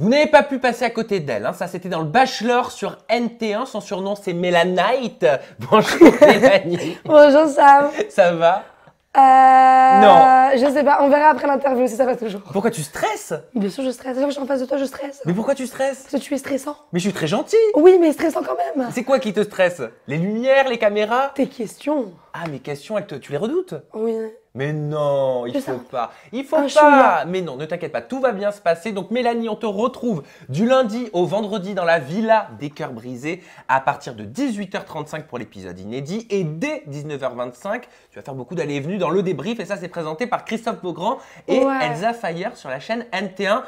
Vous n'avez pas pu passer à côté d'elle, hein. Ça c'était dans le Bachelor sur NT1, son surnom c'est Mélanite. Bonjour Mélanie. Bonjour Sam. Ça va? Non. Je sais pas, on verra après l'interview si ça va toujours. Pourquoi tu stresses? Bien sûr je stresse, je suis en face de toi, je stresse. Mais pourquoi tu stresses? Parce que tu es stressant. Mais je suis très gentil. Oui, mais stressant quand même. C'est quoi qui te stresse? Les lumières, les caméras? Tes questions. Ah, mes questions, tu les redoutes? Oui. Mais non, il faut pas. Il faut Un pas. chouïa. Mais non, ne t'inquiète pas, tout va bien se passer. Donc Mélanie, on te retrouve du lundi au vendredi dans la Villa des Cœurs Brisés à partir de 18h35 pour l'épisode inédit. Et dès 19h25, tu vas faire beaucoup d'allées et venues dans le débrief. Et ça, c'est présenté par Christophe Beaugrand et Elsa Fayer sur la chaîne NT1.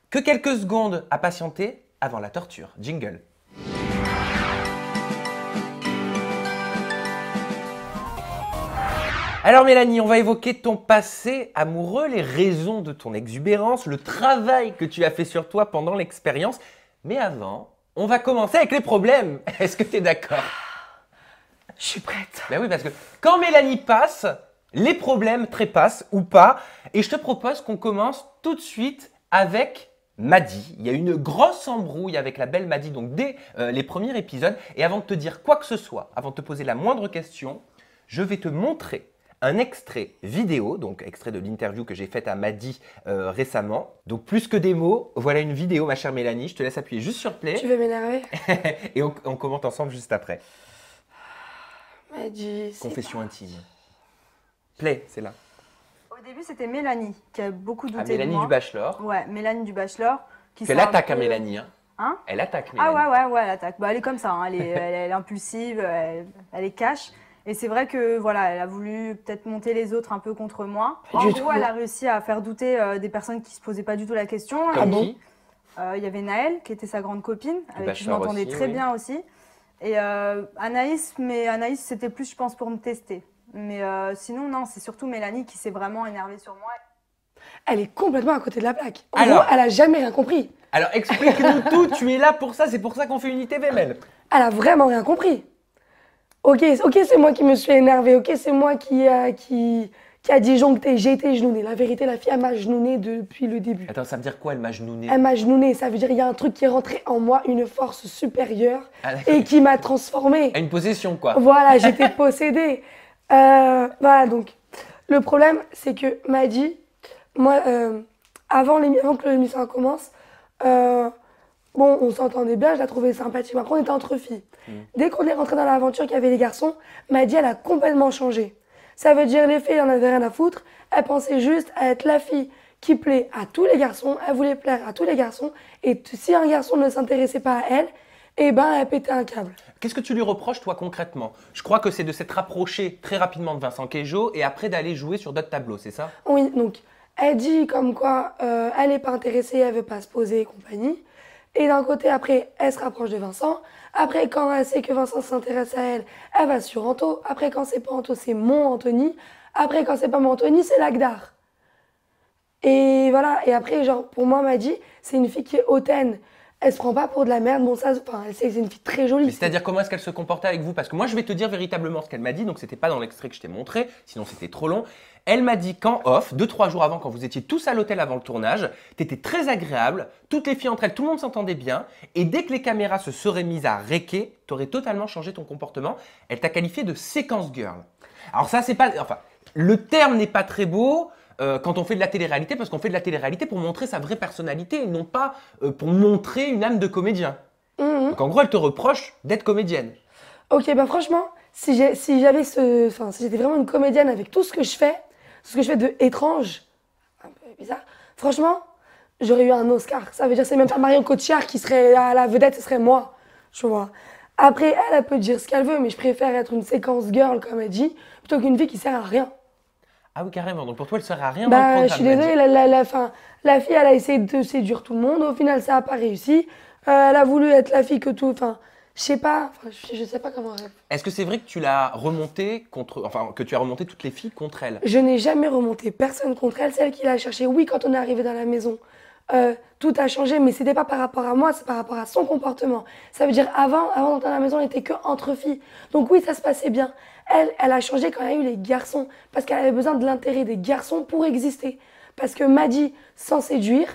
Que quelques secondes à patienter avant la torture. Jingle. Alors Mélanie, on va évoquer ton passé amoureux, les raisons de ton exubérance, le travail que tu as fait sur toi pendant l'expérience. Mais avant, on va commencer avec les problèmes. Est-ce que tu es d'accord? Je suis prête. Ben oui, parce que quand Mélanie passe, les problèmes trépassent ou pas. Et je te propose qu'on commence tout de suite avec Maddy. Il y a une grosse embrouille avec la belle Maddy, donc dès les premiers épisodes. Et avant de te dire quoi que ce soit, avant de te poser la moindre question, je vais te montrer un extrait vidéo, donc extrait de l'interview que j'ai faite à Maddy récemment. Donc plus que des mots, voilà une vidéo, ma chère Mélanie. Je te laisse appuyer juste sur play. Tu veux m'énerver? Et on commente ensemble juste après. Maddy, Confession intime. Play, c'est là. Au début, c'était Mélanie qui a beaucoup douté de Mélanie moi. du Bachelor. Ouais, Mélanie du Bachelor. Elle attaque à Mélanie. Hein. Hein? Elle attaque Mélanie. Ah ouais, elle attaque. Bah, elle est comme ça, hein. Elle est impulsive, elle est cash. Et c'est vrai que voilà, elle a voulu peut-être monter les autres un peu contre moi. En gros, elle a réussi à faire douter des personnes qui se posaient pas du tout la question. Comme qui? Il y avait Naël qui était sa grande copine, avec qui je Bachelor m'entendais aussi, très oui. bien aussi. Et Anaïs, mais Anaïs c'était plus je pense pour me tester. Mais sinon non, c'est surtout Mélanie qui s'est vraiment énervée sur moi. Elle est complètement à côté de la plaque. En Alors- gros, elle a jamais rien compris. Alors explique-nous tout, tu es là pour ça, c'est pour ça qu'on fait une ITV, Mel. Elle a vraiment rien compris. Ok, c'est moi qui me suis énervée. Ok, c'est moi qui a disjoncté. J'ai été genounée. La vérité, la fille, elle m'a genounée depuis le début. Attends, ça veut dire quoi, elle m'a genouné? Elle m'a genounée. Ça veut dire qu'il y a un truc qui est rentré en moi, une force supérieure Ah, d'accord. et qui m'a transformée. À une possession, quoi. Voilà, j'étais possédée. Voilà, donc, le problème, c'est que Maddy, moi, avant que l'émission commence, bon, on s'entendait bien, je la trouvais sympathique. Mais après, on était entre filles. Dès qu'on est rentré dans l'aventure qu'il y avait les garçons, Maddy, elle a complètement changé. Ça veut dire les filles, elle en avait rien à foutre. Elle pensait juste à être la fille qui plaît à tous les garçons. Elle voulait plaire à tous les garçons. Et si un garçon ne s'intéressait pas à elle, eh ben, elle pétait un câble. Qu'est-ce que tu lui reproches, toi, concrètement? Je crois que c'est de s'être rapproché très rapidement de Vincent Queijo et après d'aller jouer sur d'autres tableaux, c'est ça? Oui, donc, elle dit comme quoi elle n'est pas intéressée, elle veut pas se poser et compagnie. Et d'un côté, après, elle se rapproche de Vincent. Après, quand elle sait que Vincent s'intéresse à elle, elle va sur Anto. Après, quand c'est pas Anto, c'est mon Anthony. Après, quand c'est pas mon Anthony, c'est Lagdar. Et voilà. Et après, genre, pour moi, Maddy, c'est une fille qui est hautaine. Elle se prend pas pour de la merde. Bon, ça, enfin, c'est une fille très jolie. Mais c'est-à-dire comment est-ce qu'elle se comportait avec vous? Parce que moi, je vais te dire véritablement ce qu'elle m'a dit, donc c'était pas dans l'extrait que je t'ai montré, sinon c'était trop long. Elle m'a dit qu'en off, 2-3 jours avant, quand vous étiez tous à l'hôtel avant le tournage, t'étais très agréable, toutes les filles entre elles, tout le monde s'entendait bien, et dès que les caméras se seraient mises à réquer, t'aurais totalement changé ton comportement. Elle t'a qualifié de séquence girl. Alors ça, c'est pas... Enfin, le terme n'est pas très beau quand on fait de la télé-réalité, parce qu'on fait de la télé-réalité pour montrer sa vraie personnalité, et non pas pour montrer une âme de comédien. Donc en gros, elle te reproche d'être comédienne. Ok, bah franchement, si j'avais si j'étais vraiment une comédienne avec tout ce que je fais de étrange, un peu bizarre, franchement, j'aurais eu un Oscar. Ça veut dire que c'est même pas Marion Cotillard qui serait à la vedette, ce serait moi, tu vois. Après, elle peut dire ce qu'elle veut, mais je préfère être une séquence girl, comme elle dit, plutôt qu'une fille qui sert à rien. Ah oui, carrément. Donc pour toi, elle ne sert à rien dans le Bah, programme. je suis désolée, la fille, elle a essayé de séduire tout le monde, au final, ça n'a pas réussi. Elle a voulu être la fille que tout, enfin, je sais pas comment. Est-ce que c'est vrai que tu l'as remonté que tu as remonté toutes les filles contre elle? Je n'ai jamais remonté personne contre elle, celle qui l'a cherchée. Oui, quand on est arrivé dans la maison, tout a changé, mais c'était pas par rapport à moi, c'est par rapport à son comportement. Ça veut dire avant d'entrer dans la maison, on n'était que entre filles. Donc oui, ça se passait bien. Elle a changé quand il y a eu les garçons, parce qu'elle avait besoin de l'intérêt des garçons pour exister. Parce que Maddy, sans séduire,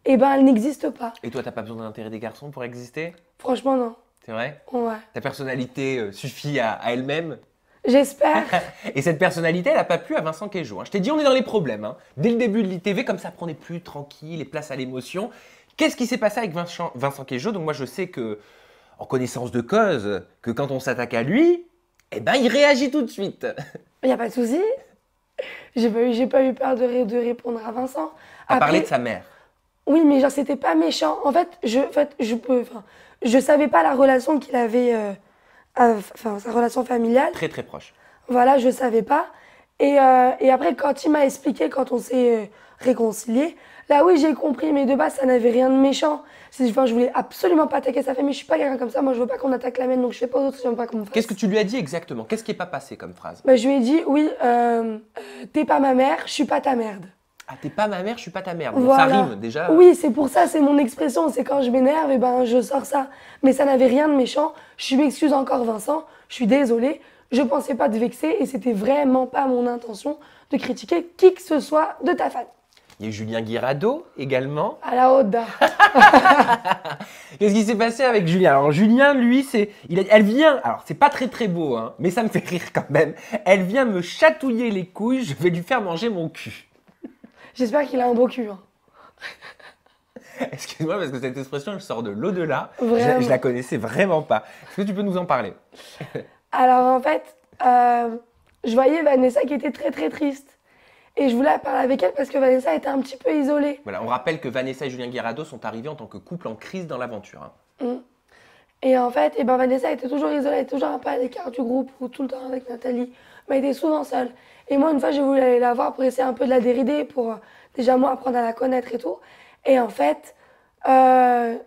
eh ben, elle n'existe pas. Et toi, t'as pas besoin de l'intérêt des garçons pour exister? Franchement, non. C'est vrai? Ouais. Ta personnalité suffit à elle-même? J'espère. Et cette personnalité, elle n'a pas plu à Vincent Queijo. Je t'ai dit, on est dans les problèmes. Dès le début de l'ITV, comme ça prenait plus tranquille et place à l'émotion. Qu'est-ce qui s'est passé avec Vincent Queijo? Donc moi, je sais que, en connaissance de cause, que quand on s'attaque à lui, eh ben, il réagit tout de suite. Il n'y a pas de souci. J'ai pas eu peur de répondre à Vincent. À Après, parler de sa mère. oui, mais genre, c'était pas méchant. En fait, je savais pas la relation qu'il avait, enfin, sa relation familiale. Très très proche. Voilà, je savais pas. Et après, quand il m'a expliqué, quand on s'est réconciliés, là, oui, j'ai compris, mais de base, ça n'avait rien de méchant. Enfin, je voulais absolument pas attaquer sa famille. Je suis pas quelqu'un comme ça. Moi, je veux pas qu'on attaque la mienne, donc je fais pas d'autres, j'aime pas qu'on me fasse. Qu'est-ce que tu lui as dit exactement? Qu'est-ce qui n'est pas passé comme phrase? Bah, je lui ai dit, oui, t'es pas ma mère, je suis pas ta merde. Ah, t'es pas ma mère, je suis pas ta mère. Bon, Voilà. ça rime déjà. Oui, c'est pour ça, c'est mon expression. C'est quand je m'énerve, et ben, je sors ça. Mais ça n'avait rien de méchant. Je m'excuse encore, Vincent. Je suis désolée. Je pensais pas te vexer et c'était vraiment pas mon intention de critiquer qui que ce soit de ta famille. Il y a eu Julien Guirado également. À la haute dame. Qu'est-ce qui s'est passé avec Julien? Alors Julien, lui, elle vient, alors c'est pas très très beau, mais ça me fait rire quand même. Elle vient me chatouiller les couilles, je vais lui faire manger mon cul. J'espère qu'il a un beau cul. Excuse-moi parce que cette expression, elle sort de l'au-delà. Vraiment. Je la connaissais vraiment pas. Est-ce que tu peux nous en parler? Alors en fait, je voyais Vanessa qui était très très triste. Et je voulais parler avec elle parce que Vanessa était un petit peu isolée. Voilà, on rappelle que Vanessa et Julien Guirado sont arrivés en tant que couple en crise dans l'aventure. Et en fait, Vanessa était toujours isolée, elle était toujours un peu à l'écart du groupe ou tout le temps avec Nathalie. Mais elle était souvent seule. Et moi, une fois, j'ai voulu aller la voir pour essayer un peu de la dérider, pour déjà moi apprendre à la connaître et tout. Et en fait,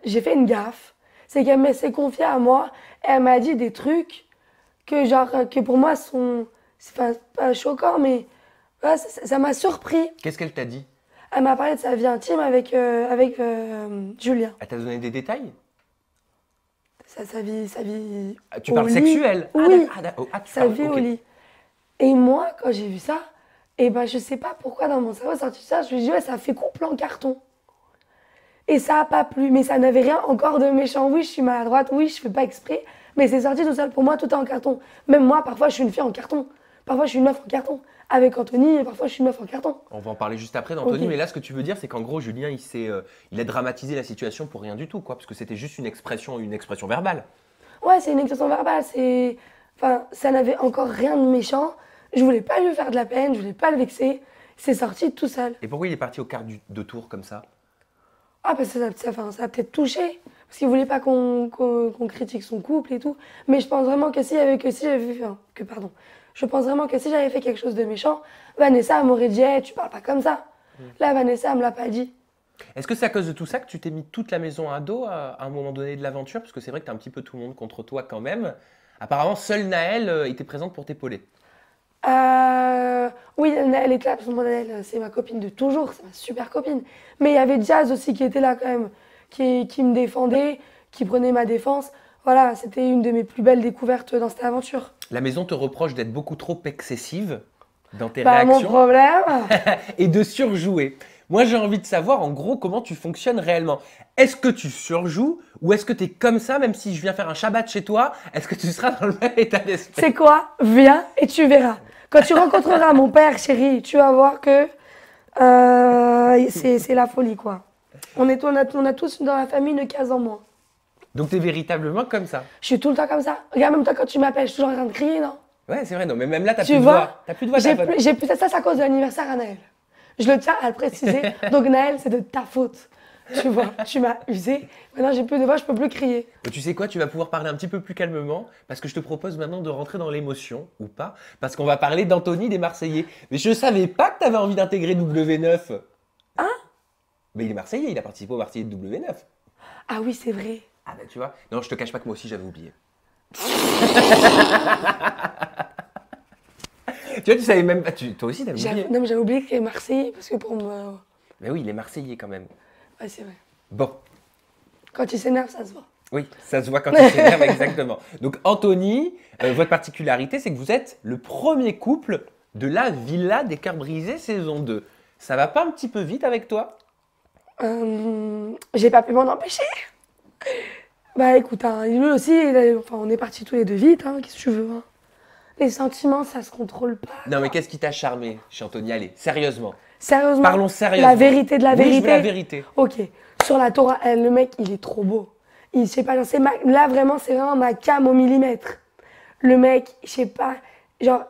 j'ai fait une gaffe. C'est qu'elle s'est confiée à moi et elle m'a dit des trucs que pour moi sont, enfin, pas choquants, mais ouais, ça m'a surpris. Qu'est-ce qu'elle t'a dit? Elle m'a parlé de sa vie intime avec Julien. Elle t'a donné des détails? Sa vie Tu au parles lit. sexuel? Oui, sa sa vie au lit. Et moi, quand j'ai vu ça, je sais pas pourquoi dans mon cerveau est sorti ça, je me suis dit, ouais, ça fait couple en carton. Et ça n'a pas plu, mais ça n'avait rien encore de méchant. Oui, je suis maladroite, oui, je fais pas exprès, mais c'est sorti tout seul. Pour moi, tout est en carton. Même moi, parfois, je suis une fille en carton. Parfois, je suis une meuf en carton. Avec Anthony, et parfois, je suis une meuf en carton. On va en parler juste après d'Anthony, Ok. mais là, ce que tu veux dire, c'est qu'en gros, Julien, il a dramatisé la situation pour rien du tout, quoi, parce que c'était juste une expression verbale. Ouais, c'est une expression verbale. Enfin, ça n'avait encore rien de méchant. Je voulais pas lui faire de la peine, je voulais pas le vexer. C'est sorti tout seul. Et pourquoi il est parti au quart de tour comme ça? Ah, parce que ça a peut-être touché. Parce qu'il voulait pas qu'on critique son couple et tout. Mais je pense vraiment que je pense vraiment que si j'avais fait quelque chose de méchant, Vanessa m'aurait dit hey, tu parles pas comme ça. Là, Vanessa me l'a pas dit. Est-ce que c'est à cause de tout ça que tu t'es mis toute la maison à dos à un moment donné de l'aventure? Parce que c'est vrai que tu as un petit peu tout le monde contre toi quand même. Apparemment, seule Naël était présente pour t'épauler. Oui, Naël était là, parce que moi, Naël, c'est ma copine de toujours, c'est ma super copine. Mais il y avait Jazz aussi qui était là quand même, qui me défendait, qui prenait ma défense. Voilà, c'était une de mes plus belles découvertes dans cette aventure. La maison te reproche d'être beaucoup trop excessive dans tes Mon réactions problème, et de surjouer. Moi, j'ai envie de savoir, en gros, comment tu fonctionnes réellement. Est-ce que tu surjoues ou est-ce que tu es comme ça, même si je viens faire un Shabbat chez toi, est-ce que tu seras dans le même état d'esprit? c'est quoi? Viens et tu verras. Quand tu rencontreras mon père, chérie, tu vas voir que c'est la folie, quoi. On a tous dans la famille une case en moins. Donc, tu es véritablement comme ça? Je suis tout le temps comme ça. Regarde, même toi, quand tu m'appelles, je suis toujours en train de crier, non? Ouais, c'est vrai, non, mais même là, tu Tu plus de vois, voix. T'as plus de voix, j'ai t'as pas- plus, ça, c'est à cause de l'anniversaire à Naël. Je le tiens à le préciser. Donc Naël, c'est de ta faute. Tu vois, tu m'as usé. Maintenant, j'ai plus de voix, je peux plus crier. Mais tu sais quoi, tu vas pouvoir parler un petit peu plus calmement parce que je te propose maintenant de rentrer dans l'émotion, ou pas, parce qu'on va parler d'Anthony des Marseillais. Mais je savais pas que tu avais envie d'intégrer W9. Hein? Mais il est Marseillais, il a participé au Marseillais de W9. Ah oui, c'est vrai. Ah bah tu vois, non je te cache pas que moi aussi j'avais oublié. Tu vois, tu savais même pas, toi aussi t'avais oublié. Non, mais j'avais oublié qu'il est Marseillais parce que pour me. Mais oui, il est Marseillais quand même. Ouais, c'est vrai. Bon, Quand il s'énerve, ça se voit. oui, ça se voit quand il s'énerve exactement. Donc Anthony, votre particularité c'est que vous êtes le premier couple de la Villa des Cœurs Brisés saison 2. Ça va pas un petit peu vite avec toi? J'ai pas pu m'en empêcher. Bah écoute, hein, lui aussi, enfin, on est partis tous les deux vite, hein, qu'est-ce que tu veux. Hein. Les sentiments, ça se contrôle pas. Non, mais qu'est-ce qui t'a charmé chez Anthony? Allez, sérieusement. Sérieusement. Parlons sérieusement. La vérité de la Oui, vérité. je veux la vérité. Ok. Sur la Torah, le mec, il est trop beau. Je sais pas, genre, là vraiment, c'est vraiment ma cam au millimètre. Le mec, je sais pas, genre,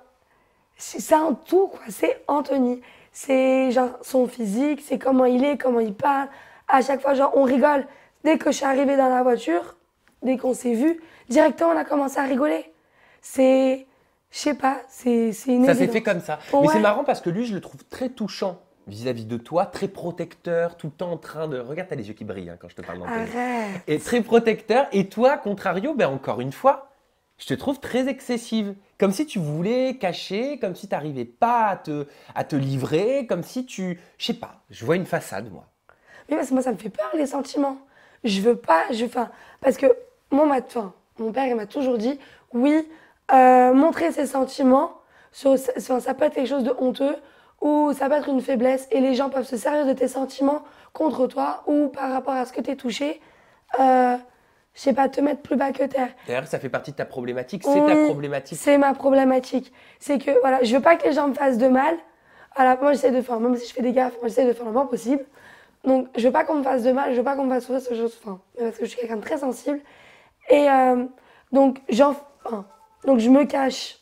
c'est un tout, quoi. C'est Anthony. C'est genre son physique, c'est comment il est, comment il parle. À chaque fois, genre, on rigole. Dès que je suis arrivée dans la voiture, dès qu'on s'est vu, directement, on a commencé à rigoler. C'est, je sais pas, c'est une Ça s'est évidence. fait comme ça. Ouais. Mais c'est marrant parce que lui, je le trouve très touchant vis-à-vis de toi, très protecteur, tout le temps en train de… Regarde, t'as les yeux qui brillent hein, quand je te parle d'Anthony. Arrête. Et très protecteur. Et toi, contrario, ben encore une fois, je te trouve très excessive. Comme si tu voulais cacher, comme si tu n'arrivais pas à te livrer, comme si tu… Je sais pas, je vois une façade, moi. Mais parce que moi, ça me fait peur, les sentiments. Je veux pas, enfin, parce que mon père, il m'a toujours dit, oui, montrer ses sentiments, ça peut être quelque chose de honteux, ou ça peut être une faiblesse, et les gens peuvent se servir de tes sentiments contre toi, ou par rapport à ce que tu es touché, je sais pas, te mettre plus bas que terre. D'ailleurs, ça fait partie de ta problématique, c'est ta Oui, problématique. c'est ma problématique. C'est que, voilà, je veux pas que les gens me fassent de mal. Alors, moi, j'essaie de faire, même si je fais des gaffes, moi, j'essaie de faire le moins possible. Donc, je veux pas qu'on me fasse de mal, je veux pas qu'on me fasse souffrir, parce que je suis quelqu'un de très sensible. Et donc, donc, je me cache.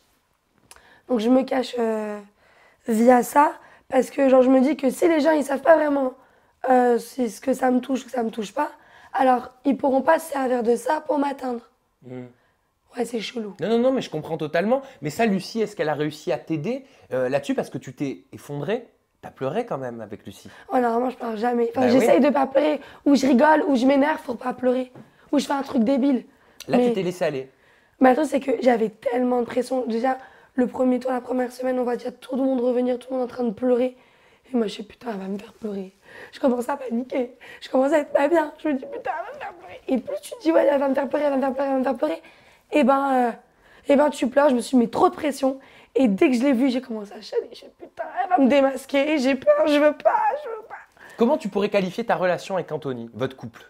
Donc, je me cache via ça, parce que, genre, je me dis que si les gens, ils savent pas vraiment si ce que ça me touche ou que ça me touche pas, alors, ils pourront pas se servir de ça pour m'atteindre. Ouais, c'est chelou. Non, mais je comprends totalement. Mais ça, Lucie, est-ce qu'elle a réussi à t'aider là-dessus parce que tu t'es effondré? T'as pleuré quand même avec Lucie. Ouais, normalement, je pleure jamais. Enfin, Bah j'essaye oui. de pas pleurer. Ou je rigole, ou je m'énerve pour pas pleurer. Ou je fais un truc débile. Là, Mais tu t'es laissé aller. le truc, c'est que j'avais tellement de pression. Déjà, le premier tour, la première semaine, on va dire tout le monde revenir, tout le monde en train de pleurer. Et moi, je suis putain, elle va me faire pleurer. Je commence à paniquer. Je commence à être pas bien. Je me dis putain, elle va me faire pleurer. Et plus tu te dis, ouais, elle va me faire pleurer, elle va me faire pleurer, elle va me faire pleurer. Et ben, tu pleures. Je me suis mis trop de pression. Et dès que je l'ai vue, j'ai commencé à chialer. Je suis putain, elle va me démasquer. J'ai peur, je veux pas. Comment tu pourrais qualifier ta relation avec Anthony, votre couple?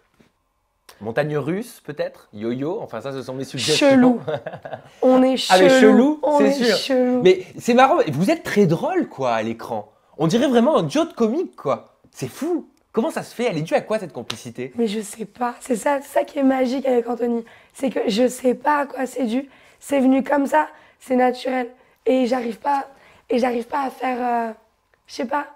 Montagne russe, peut-être? Yo-yo? Enfin, ça, ce sont mes suggestions. Chelou. On est chelou. Ah, mais chelou, On c'est est sûr. chelou. Mais c'est marrant, vous êtes très drôle, quoi, à l'écran. On dirait vraiment un duo de comique, quoi. C'est fou. Comment ça se fait? Elle est due à quoi, cette complicité? Mais je sais pas. C'est ça qui est magique avec Anthony. C'est que je sais pas à quoi c'est dû. C'est venu comme ça. C'est naturel. Et j'arrive pas à faire. Je sais pas.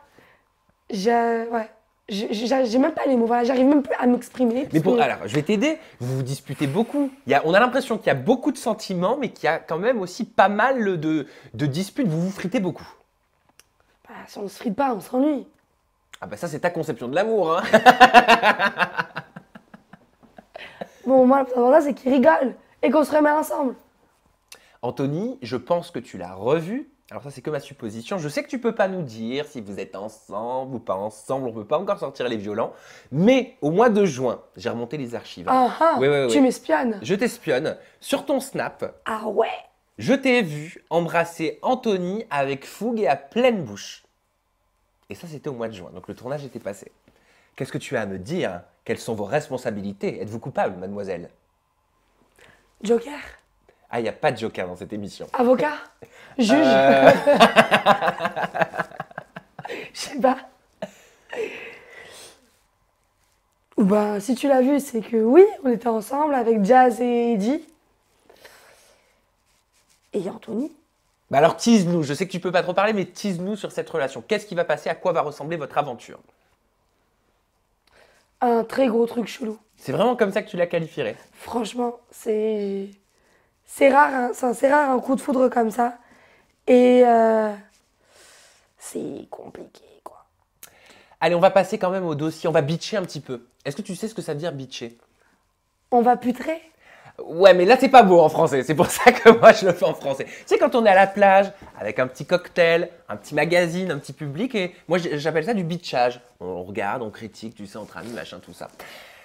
Ouais. J'ai même pas les mots. Voilà, j'arrive même plus à m'exprimer. Mais alors, je vais t'aider. Vous vous disputez beaucoup. On a l'impression qu'il y a beaucoup de sentiments, mais qu'il y a quand même aussi pas mal de disputes. Vous vous fritez beaucoup. Bah, si on se frite pas, on s'ennuie. Ah bah ça, c'est ta conception de l'amour, hein. Bon, moi, le plus important, c'est qu'il rigole et qu'on se remet ensemble. Anthony, je pense que tu l'as revu. Alors ça, c'est que ma supposition. Je sais que tu peux pas nous dire si vous êtes ensemble ou pas ensemble. On peut pas encore sortir les violents. Mais au mois de juin, j'ai remonté les archives. Ah ah, Oui. tu m'espionnes. Je t'espionne. Sur ton Snap, Ah ouais. je t'ai vu embrasser Anthony avec fougue et à pleine bouche. Et ça, c'était au mois de juin. Donc le tournage était passé. Qu'est-ce que tu as à me dire? Quelles sont vos responsabilités? Êtes-vous coupable, mademoiselle? Joker. Ah, il n'y a pas de joker dans cette émission. Avocat. Juge. Je sais pas. Ou bah, si tu l'as vu, c'est que oui, on était ensemble avec Jazz et Eddie. Et Anthony. Bah alors tease-nous, je sais que tu peux pas trop parler, mais tease-nous sur cette relation. Qu'est-ce qui va passer? À quoi va ressembler votre aventure? Un très gros truc chelou. C'est vraiment comme ça que tu la qualifierais? Franchement, c'est rare, hein. C'est rare un coup de foudre comme ça. Et c'est compliqué, quoi. Allez, on va passer quand même au dossier, on va bitcher un petit peu. Est-ce que tu sais ce que ça veut dire bitcher? On va putrer. Ouais, mais là, c'est pas beau en français. C'est pour ça que moi, je le fais en français. Tu sais, quand on est à la plage, avec un petit cocktail, un petit magazine, un petit public, et moi, j'appelle ça du bitchage. On regarde, on critique, tu sais, entre amis, machin, tout ça.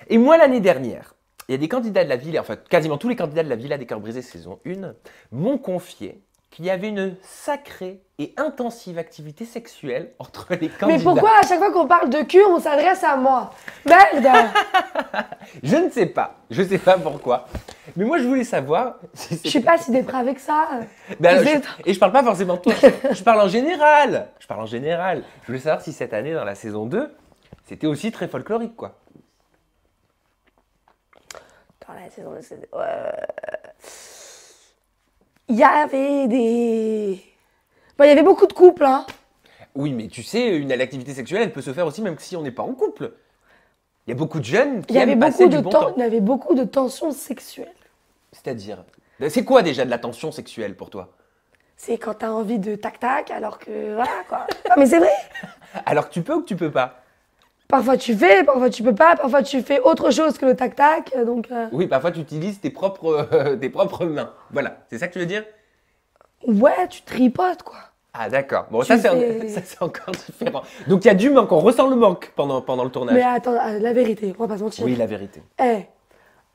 Et moi, l'année dernière, il y a des candidats de la Villa, enfin, quasiment tous les candidats de la Villa des Cœurs Brisés saison 1, m'ont confié qu'il y avait une sacrée et intensive activité sexuelle entre les candidats. Mais pourquoi à chaque fois qu'on parle de cul, on s'adresse à moi? Merde. Je ne sais pas. Je ne sais pas pourquoi. Mais moi, je voulais savoir. Si Je suis pas si dépravée que ça. Ben alors, C'est- et je parle pas forcément de toi. Je parle en général. Je parle en général. Je voulais savoir si cette année, dans la saison 2, c'était aussi très folklorique, quoi. Dans la saison il y avait des... Bon, il y avait beaucoup de couples, hein. Oui, mais tu sais, une activité sexuelle, elle peut se faire aussi même si on n'est pas en couple. Il y a beaucoup de jeunes qui Il y avait aiment passer beaucoup du de bon temps, temps. il y avait beaucoup de tensions sexuelles. C'est-à-dire, c'est quoi déjà de la tension sexuelle pour toi? C'est quand t'as envie de tac-tac, alors que voilà, quoi. Non, mais c'est vrai. Alors que tu peux ou que tu peux pas? Parfois tu fais, parfois tu peux pas, parfois tu fais autre chose que le tac-tac, donc... Oui, parfois tu utilises tes propres, tes propres mains. Voilà, c'est ça que tu veux dire? Ouais, tu tripotes, quoi. Ah d'accord, bon Tu ça fais- c'est encore différent. Donc il y a du manque, on ressent le manque pendant le tournage. Mais attends, la vérité, on va pas se mentir. Oui, la vérité. Eh,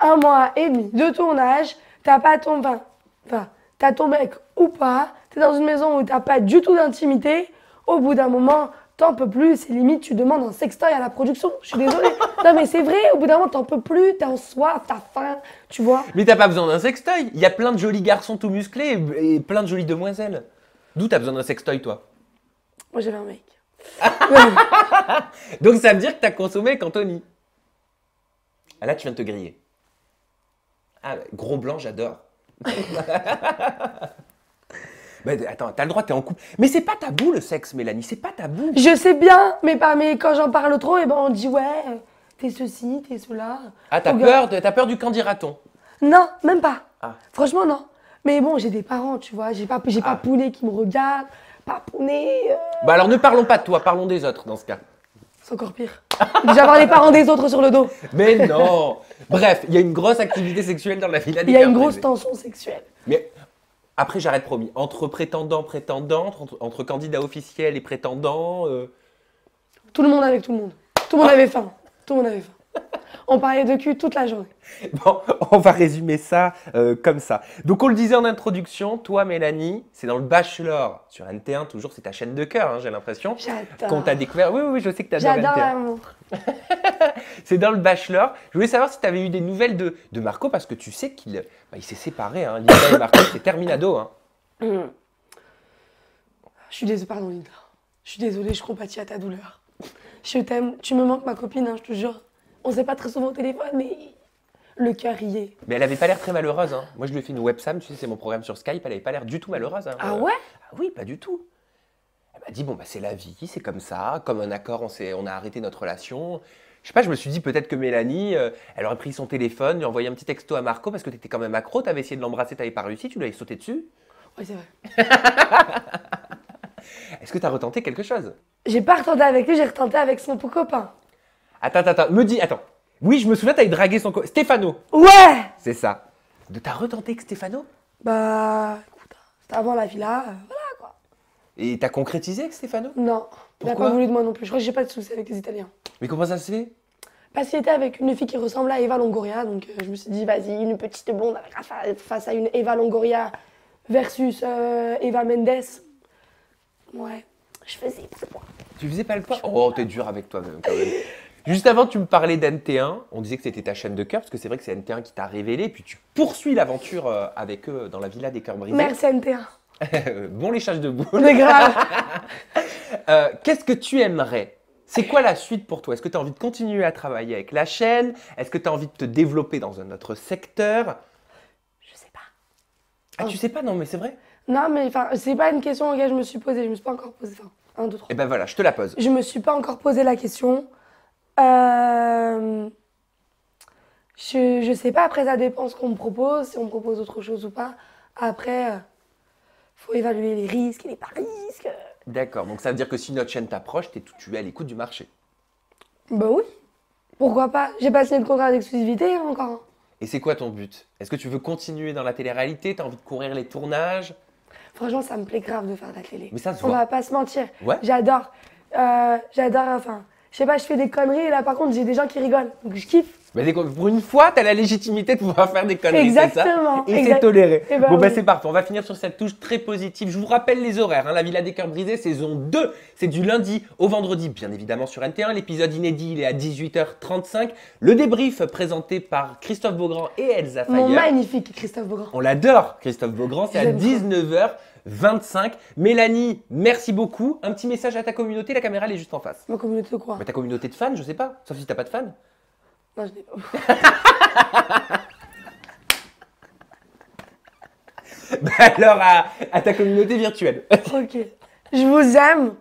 1 mois et demi de tournage, t'as pas ton... Enfin, t'as ton mec ou pas, t'es dans une maison où t'as pas du tout d'intimité, au bout d'un moment, t'en peux plus, c'est limite, tu demandes un sextoy à la production. Je suis désolée. Non mais c'est vrai, au bout d'un moment, t'en peux plus, t'es en soif, t'as faim, tu vois. Mais t'as pas besoin d'un sextoy, il y a plein de jolis garçons tout musclés et plein de jolies demoiselles. D'où t'as besoin d'un sextoy toi? Moi j'avais un mec. Donc ça veut dire que t'as consommé avec Anthony. Ah là tu viens de te griller. Ah gros blanc j'adore. Bah, attends, t'as le droit, t'es en couple. Mais c'est pas tabou le sexe, Mélanie, c'est pas tabou. Je sais bien, mais quand j'en parle trop, et ben on dit ouais, t'es ceci, t'es cela. Ah t'as Faut peur du candidaton. Non, même pas. Ah. Franchement, non. Mais bon, j'ai des parents, tu vois. J'ai pas Ah. poulet qui me regarde, pas poulet. Bah alors ne parlons pas de toi, parlons des autres dans ce cas. C'est encore pire. Déjà avoir les parents des autres sur le dos. Mais non. Bref, il y a une grosse activité sexuelle dans la villa des Il y a cœurs une grosse brisés. tension sexuelle. Mais après, j'arrête promis. Entre prétendantes, entre candidats officiels et prétendants. Tout le monde avec tout le monde. Tout le monde avait faim. Tout le monde avait faim. On parlait de cul toute la journée. Bon, on va résumer ça comme ça. Donc, on le disait en introduction, toi, Mélanie, c'est dans le Bachelor sur NT1, toujours, c'est ta chaîne de cœur, hein, j'ai l'impression. J'adore. Qu'on t'a découvert. Oui, oui, oui, je sais que tu adores J'adore NT1. l'amour. C'est dans le Bachelor. Je voulais savoir si tu avais eu des nouvelles de Marco, parce que tu sais qu'il il s'est séparé. Hein. Linda et Marco, c'est terminado. Hein. Je suis désolée, pardon Linda. Je suis désolée, je compatis à ta douleur. Je t'aime, tu me manques ma copine, hein, je te jure. On sait pas très souvent au téléphone, mais le cœur y est. Mais elle avait pas l'air très malheureuse. Hein. Moi, je lui ai fait une websam, tu sais, c'est mon programme sur Skype. Elle avait pas l'air du tout malheureuse. Hein. Ah ouais? Ah oui, pas du tout. Elle m'a dit, bon, bah, c'est la vie, c'est comme ça. Comme un accord, on a arrêté notre relation. Je sais pas, je me suis dit peut-être que Mélanie, elle aurait pris son téléphone, lui envoyé un petit texto à Marco parce que tu étais quand même accro, tu avais essayé de l'embrasser, tu n'avais pas réussi, tu lui avais sauté dessus. Ouais, c'est vrai. Est-ce que tu as retenté quelque chose? J'ai pas retenté avec lui, j'ai retenté avec son copain. Attends, me dis, attends. Oui, je me souviens, tu avais dragué son Stéphano. Ouais! C'est ça. T'as retenté avec Stéphano? Bah, écoute, c'était avant la villa, voilà quoi. Et t'as concrétisé avec Stéphano? Non, il a Pourquoi? pas voulu de moi non plus. Je crois que j'ai pas de soucis avec les Italiens. Mais comment ça se fait? Parce qu'il était avec une fille qui ressemble à Eva Longoria, donc je me suis dit, vas-y, une petite blonde face à une Eva Longoria versus Eva Mendes. Ouais, je faisais pas le poids. Tu faisais pas le poids? Oh, t'es dur avec toi-même quand même. Juste avant, tu me parlais d'NT1. On disait que c'était ta chaîne de cœur, parce que c'est vrai que c'est NT1 qui t'a révélé. Puis tu poursuis l'aventure avec eux dans la villa des cœurs brisés. Merci NT1. Bon léchage de boules. C'est grave. Qu'est-ce que tu aimerais? C'est quoi la suite pour toi? Est-ce que tu as envie de continuer à travailler avec la chaîne? Est-ce que tu as envie de te développer dans un autre secteur? Je sais pas. Ah, tu sais pas? Non, mais c'est vrai. Non, mais enfin, c'est pas une question laquelle je me suis posée. Je me suis pas encore posée. Enfin, 1, 2, 3. Eh ben voilà, je te la pose. Je me suis pas encore posé la question. Je sais pas, après ça dépend ce qu'on me propose, si on me propose autre chose ou pas. Après, faut évaluer les risques et les pas risques. D'accord, donc ça veut dire que si notre chaîne t'approche, tu es à l'écoute du marché. Bah oui, pourquoi pas. J'ai pas signé de contrat d'exclusivité encore. Hein. Et c'est quoi ton but? Est-ce que tu veux continuer dans la télé-réalité? Tu as envie de courir les tournages? Franchement, ça me plaît grave de faire de la télé. Mais ça se On voit. va pas se mentir. Ouais. J'adore, enfin, je sais pas, je fais des conneries et là par contre j'ai des gens qui rigolent. Donc je kiffe. Mais pour une fois, tu as la légitimité de pouvoir faire des conneries, Exactement. c'est ça. Et c'est toléré. Et bah, bon, bah oui. c'est parfait. On va finir sur cette touche très positive. Je vous rappelle les horaires. La Villa des Cœurs Brisés, saison 2. C'est du lundi au vendredi, bien évidemment sur NT1. L'épisode inédit, il est à 18h35. Le débrief présenté par Christophe Beaugrand et Elsa Fayer. Mon magnifique Christophe Beaugrand. On l'adore, Christophe Beaugrand. C'est à J'aime trop. 19h25. Mélanie, merci beaucoup. Un petit message à ta communauté. La caméra, elle est juste en face. Ma communauté de quoi? Bah, ta communauté de fans, je sais pas. Sauf si t'as pas de fans. Non, je n'ai pas. Bah alors à ta communauté virtuelle. Ok. Je vous aime.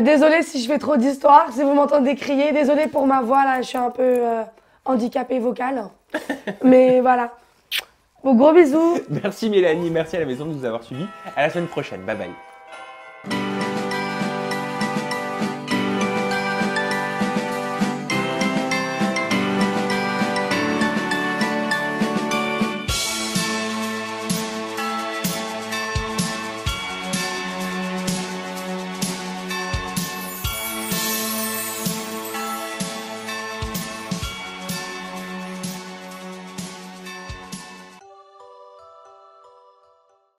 Désolée si je fais trop d'histoires, si vous m'entendez crier. Désolée pour ma voix, là, je suis un peu handicapée vocale. Mais voilà. Bon, gros bisous. Merci Mélanie, merci à la maison de nous avoir suivis. À la semaine prochaine. Bye bye.